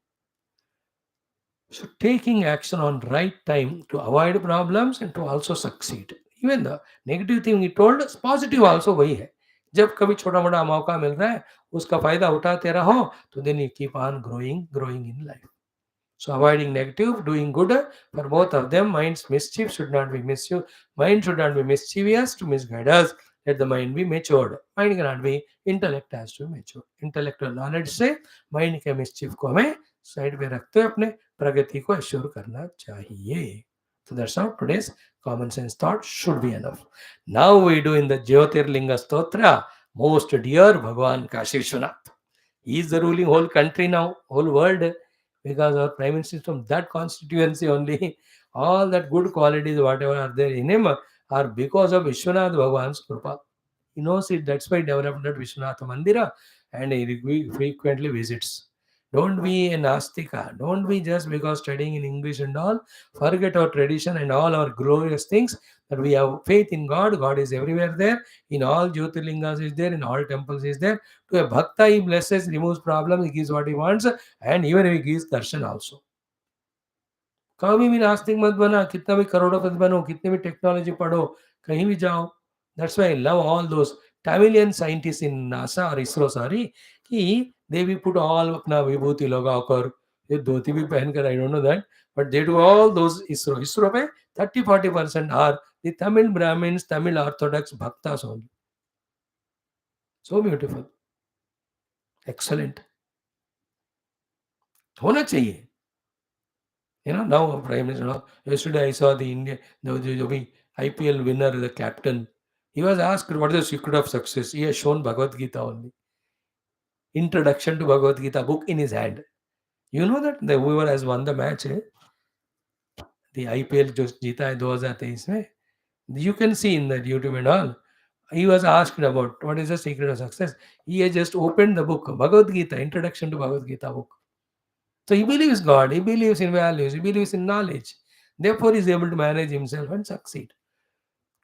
So taking action on right time to avoid problems and to also succeed. Even the negative thing he told us, positive also वही है. जब कभी छोटा मोटा मौका मिल रहा है उसका फायदा उठाते रहो तो then you keep on growing in life. So avoiding negative, doing good for both of them. Mind's mischief should not be mischief. Mind should not be mischievous to misguide us. Let the mind be matured. Mind cannot be, intellect has to be matured. Intellectual knowledge से mind के mischief को हमें side पे रखते हुए अपने प्रगति को assure करना चाहिए. So that's how today's common sense thought should be enough. Now we do in the Jyotirlinga Stotra, most dear Bhagwan Kashi Vishwanath. He is the ruling whole country now, whole world, because our prime minister is from that constituency only. All that good qualities, whatever are there in him, are because of Vishwanath Bhagwan's Krupa. He knows it, that's why he developed that Vishwanath Mandira and he frequently visits. Don't be a Nastika. Don't be just because studying in English and all. Forget our tradition and all our glorious things that we have faith in God. God is everywhere there. In all Jyotirlingas is there. In all temples is there. To a Bhakta, he blesses, removes problems, he gives what he wants, and even he gives darshan also. कभी भी नास्तिक मत बना, कितना भी करोड़पति बनो, कितनी भी टेक्नोलॉजी पढ़ो, कहीं भी जाओ. That's why I love all those Tamilian scientists in NASA or ISRO, sorry, कि they भी put all अपना विभूति लगाकर, ये धोती भी पहनकर, I don't know that, but they do all those ISRO पे 30-40% are the Tamil Brahmins, Tamil Orthodox Bhaktas only. So beautiful, excellent. होना चाहिए. Now Prime Minister, yesterday I saw the India, the IPL winner, the captain. He was asked, what is the secret of success? He has shown Bhagavad Gita only. Introduction to Bhagavad Gita book in his hand. You know that whoever has won the match, the IPL जो जीता है 2023 में, you can see in that YouTube and all. He was asked about what is the secret of success. He has just opened the book, Bhagavad Gita, Introduction to Bhagavad Gita book. So he believes God, he believes in values, he believes in knowledge. Therefore, he is able to manage himself and succeed.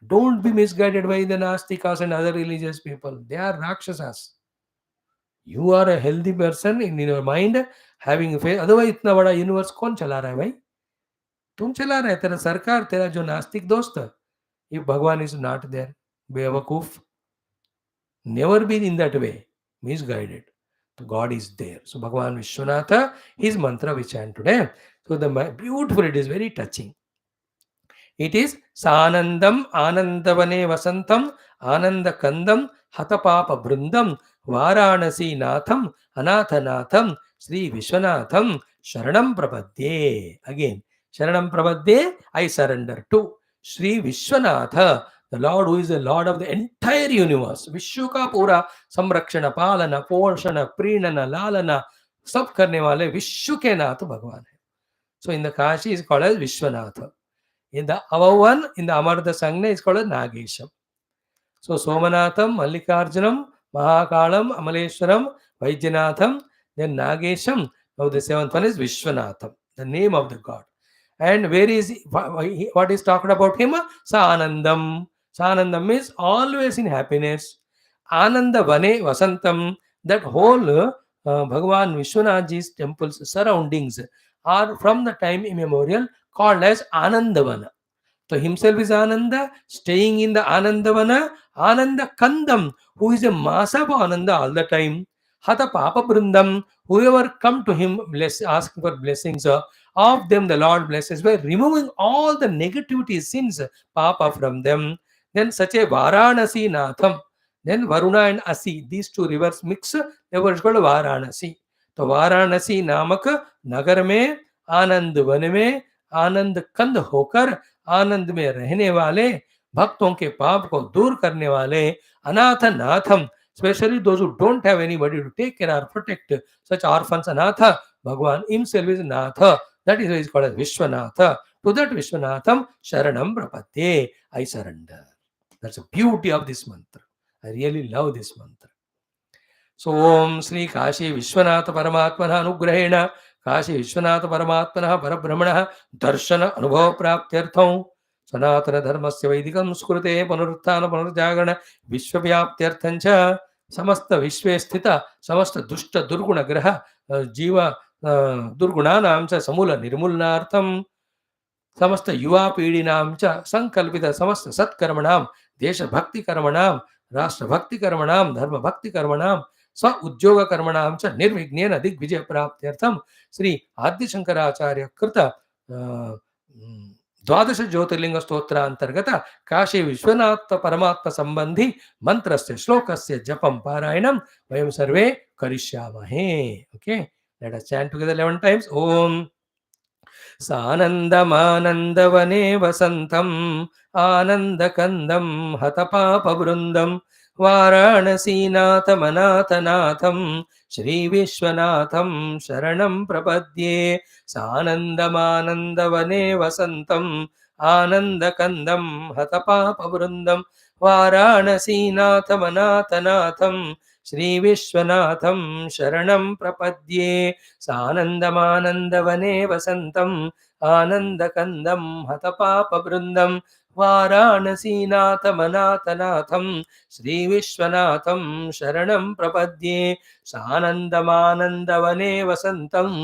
Don't be misguided by the Nastikas and other religious people. They are Rakshasas. You are a healthy person in your mind, having faith. Otherwise, इतना बड़ा universe कौन चला रहा है भाई? तुम चला रहा है, तेरा सरकार, तेरा जो नास्तिक दोस्त. If Bhagwan is not there, बेवकूफ. Never be in that way, misguided. So God is there. So Bhagwan Vishwanatha, his mantra we chant today. So beautiful, it is very touching. It is Sanandam Anandavane Vasantam Ananda Kandam Hatapapa Brindam Varanasi Natham Anathanatham Sri Vishwanatham Sharanam Prapadye. Again, Sharanam Prapadye, I surrender to Sri Vishwanatha, the Lord who is the Lord of the entire universe. Vishwaka Pura Samrakshana Palana Porshana Prinana Lalana सब करने वाले विश्व के नाथ भगवान है. So in the Kashi is called as Vishwanatha. In the above one, in the Amartha Sangna, is called as Nagesham. So Somanatham, Mallikarjunam, Mahakalam, Amaleshwaram, Vaidjanatham, then Nagesham. Now the seventh one is Vishwanatham, the name of the God. And where is what is talked about him? Sanandam. Sanandam means always in happiness. Ananda Vane Vasantam, that whole Bhagavan Vishwanathji's temple's surroundings are from the time immemorial called as Anandavana. So himself is Ananda, staying in the Anandavana, Ananda Kandam, who is a mass of Ananda all the time. Hatha Papa Brindam, whoever come to him asking for blessings, of them the Lord blesses by removing all the negativity, sins, Papa from them. Then such a Varanasi Natham, then Varuna and Asi, these two rivers mix, the word is called Varanasi. So Varanasi Namak Nagar में आनंद one में आनंद कंद होकर आनंद में रहने वाले भक्तों के पाप को दूर करने वाले अनाथ नाथम, especially those who don't have anybody to take care or protect such orphans. Anatha, Bhagwan himself is Natha. That is why he is called as Vishwanatha. To that Vishwanatham Sharanam Prapadye, I surrender. That's the beauty of this mantra. I really love this mantra. So Om Sri Kashi Vishwanatha Paramatmana Anugrahena Kashi Vishwanatha Paramatmana Parabrahmana Darshana Anubhava Praptyartham Sanatana Dharmasya Vaidikam Skrute Panurutthana Panurjagana Vishwavyaptyarthancha Samasta Vishve Sthita Samasta Dushta Durguna Graha Jiva दुर्गुणानां च समूल निर्मूलनार्थं समस्त युवा पीढ़ीनां च संकल्पित समस्त सत्कर्मणां देशभक्ति कर्मणां राष्ट्रभक्ति कर्मणां धर्मभक्ति कर्मणां स्व उद्योग कर्मणां च निर्विघ्नेन दिग्विजय प्राप्त्यर्थं श्री आद्य शंकराचार्य कृत द्वादश ज्योतिर्लिंग स्तोत्रांतर्गत काशी विश्वनाथ परमात्म संबंधी मंत्रस्य श्लोकस्य जपं पारायणं वयं सर्वे करिष्यामहे. Okay, let us chant together 11 times. Om सानन्दमानन्दवने वसन्तम् आनन्दकन्दं हतपापवृन्दं वाराणसीनाथमनाथनाथं श्रीविश्वनाथं शरणं प्रपद्ये. सानन्दमानन्दवने वसन्तम् आनन्दकन्दं हतपापवृन्दं वाराणसीनाथमनाथनाथं श्रीविश्वनाथं शरणं प्रपद्ये. सानन्दमानन्दवने वसन्तम् आनन्दकन्दं हतपापवृन्दं वाराणसीनाथमनाथनाथं श्रीविश्वनाथं शरणं प्रपद्ये. सानन्दमानन्दवने वसन्तम्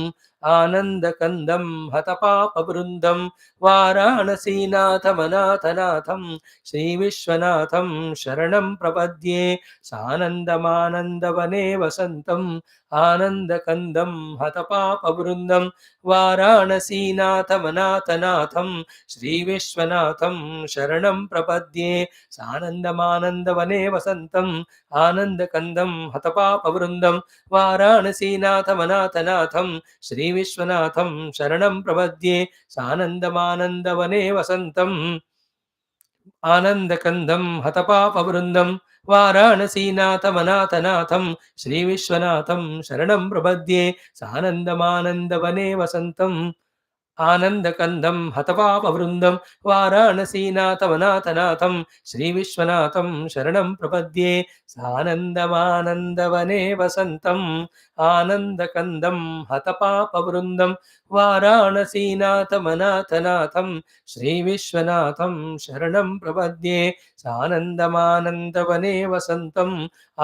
आनन्दकन्दं हतपापवृन्दं वाराणसीनाथमनाथनाथं श्रीविश्वनाथं शरणं प्रपद्ये. सानन्दमानन्दवने वसन्तम् आनन्दकन्दं हतपापवृन्दं वाराणसीनाथमनाथनाथं श्रीविश्वनाथं शरणं प्रपद्ये. सानन्दमानन्दवने वसन्तम् आनन्दकन्दं हतपापवृन्दं वाराणसीनाथमनाथनाथं श्रीविश्वनाथं शरणं प्रपद्ये. सानन्दमानन्दवने वसन्तम् आनन्दकन्दं हतपापवृन्दं वाराणसीनाथमनाथनाथं श्रीविश्वनाथं शरणं प्रपद्ये. सानन्दमानन्दवने वसन्तम् आनन्दकन्दं हतपापवृन्दं वाराणसीनाथमनाथनाथं श्रीविश्वनाथं शरणं प्रपद्ये. सानन्दमानन्दवने वसन्तम् आनन्दकन्दं हतपापवृन्दं वाराणसीनाथमनाथनाथं श्रीविश्वनाथं शरणं प्रपद्ये. सानन्दमानन्दवने वसन्तम्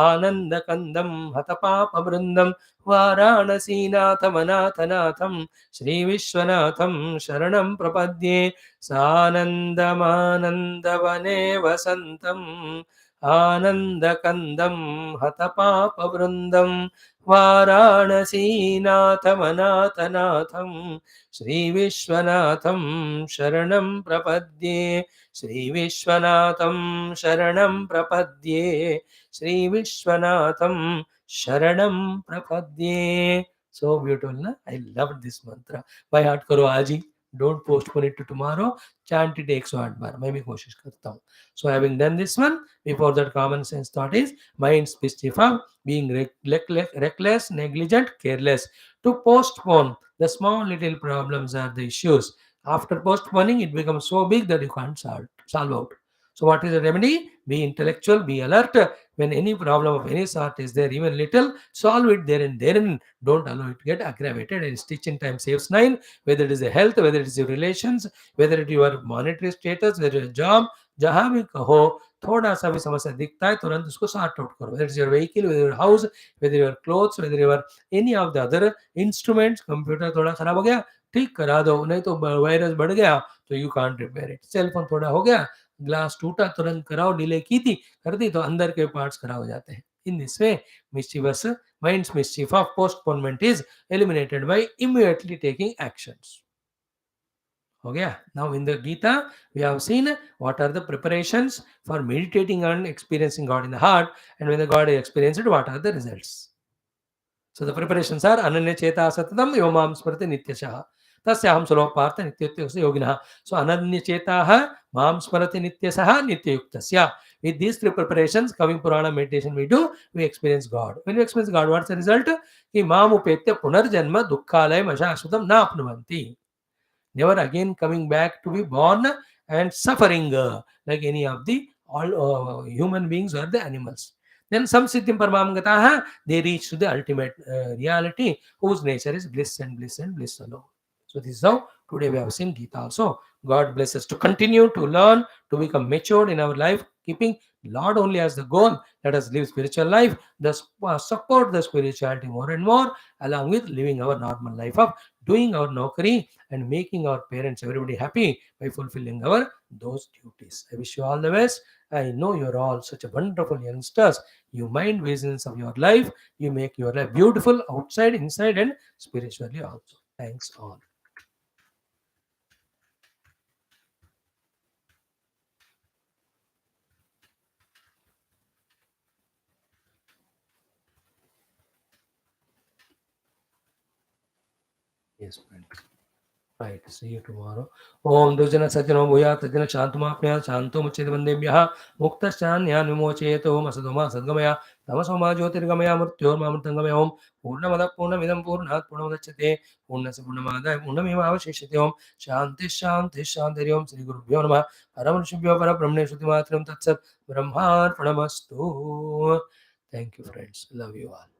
आनन्दकन्दं हतपापवृन्दं वाराणसीनाथमनाथनाथं श्रीविश्वनाथं शरणं प्रपद्ये. सानन्दमानन्दवने वसन्तम् आनन्दकन्दं हतपापवृन्दं वाराणसीनाथमनाथनाथं श्रीविश्वनाथं शरणं प्रपद्ये. श्रीविश्वनाथं शरणं प्रपद्ये. श्रीविश्वनाथं शरणं प्रपद्ये. So beautiful, na? I loved this mantra. By heart करो आज ही. Don't postpone it to tomorrow. Chant it 108 बार. मैं भी कोशिश करता हूँ. So having done this one, before that common sense thought is mind's mischief of being reckless, negligent, careless. To postpone the small little problems are the issues. After postponing, it becomes so big that you can't solve out. So what is the remedy? Be intellectual, be alert. When any problem of any sort is there, even little, solve it there and then. Don't allow it to get aggravated. And stitch in time saves 9. Whether it is a health, whether it is your relations, whether it is your monetary status, whether it is job, जहां भी कहो थोड़ा सा भी समस्या दिखता है तुरंत उसको सॉर्ट आउट करो. Whether it's your vehicle, whether your house, whether your clothes, whether your any of the other instruments, computer थोड़ा खराब हो गया ठीक करा दो, नहीं तो वायरस बढ़ गया तो you can't repair it. Cell phone थोड़ा हो गया, ग्लास टूटा, तुरंत कराओ, डिले की थी कर दी तो अंदर के पार्ट्स खराब हो जाते हैं. In this way, mischievous mind's mischief of postponement is eliminated by immediately taking actions. हो गया. Now in the Geetha, we have seen what are the preparations for meditating and experiencing God in the heart, and when the God is experienced, what are the results. So the preparations are ananya cheta satatam yomam smriti nityasha tasyaham sulopartha nityuktasya yoginah. So ananya chetaha mam smriti nityasaha nityuktasya. With these three preparations, coming Purana meditation we do, we experience God. When we experience God, what's the result? Ki mam upetya punarjanma dukkhalayam ashashvatam na apnuvanti. Never again coming back to be born and suffering like any of the all human beings or the animals. Then some siddhim paramam gataha, they reach to the ultimate reality whose nature is bliss and bliss and bliss alone. So this is how today we have seen Geetha also. God bless us to continue to learn, to become matured in our life, keeping Lord only as the goal. Let us live spiritual life, thus support the spirituality more and more, along with living our normal life of doing our nokari and making our parents, everybody happy by fulfilling our those duties. I wish you all the best. I know you're all such a wonderful youngsters. You mind visions of your life. You make your life beautiful outside, inside, and spiritually also. Thanks all. Yes, friends. Right. See you tomorrow. Om Dujana Sajjano Bhuya Tajana Shantumapnya Shanto Muchit Vandebhya Muktashan Vimocheto Om Asadoma Sadgamaya Tamasoma Jyotirgamaya Murtyormamurtangamaya Om Purnamada Purnamidam Purnat Purnamudachate Purnasa Purnamada Purnamima Avashishate Om Shanti Shanti Shanti Om Sri Guru Bhyo Namah Param Shubhyo Para Brahmane Shruti Matram Tatsat Brahman Pranamastu. Thank you, friends. Love you all.